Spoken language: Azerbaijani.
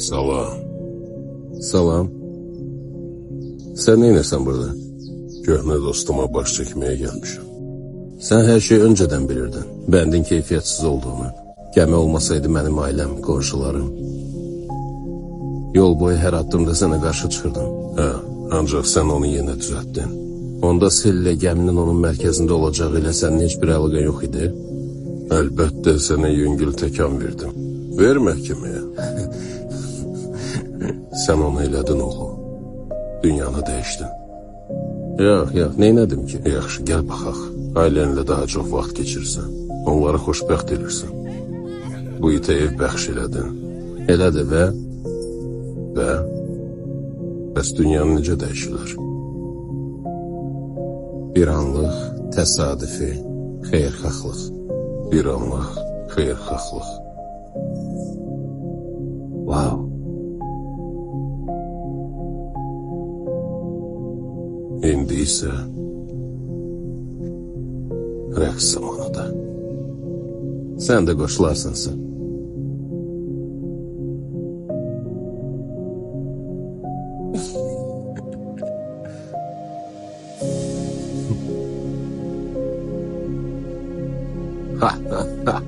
Salam. Salam. Sen neynirsən burada? Köhnə dostuma baş çəkməyə gəlmişəm. Sen her şeyi önceden bilirdin. Bəndin keyfiyyətsiz olduğunu. Gəmi olmasaydı mənim ailəm, qonşularım. Yol boyu hər addımda sənə qarşı çıxırdım. Hə, ancaq sən onu yenə düzəltdin. Onda Sel ilə gəminin onun mərkəzində olacağı ilə sənin heç bir əlaqən yox idi. Əlbəttə sənə yüngül təkan verdim. Ver məhkəməyə. Sən onu elədin oğlum. Dünyanı dəyişdin. Yox, neynədim ki? Yaxşı, gəl baxaq. Ailənlə daha çox vaxt keçirsən. Onları xoşbəxt edirsən. Bu itə ev bəxş elədin. Elədir və Bəs dünyanı necə dəyişirlər? bir anlıq, təsadüfi, xeyirxahlıq. Bir anlıq, xeyirxahlıq. Wow. İndi isə rəqs zamanıdır. Sən də qoşularsınsa. Ha ha ha.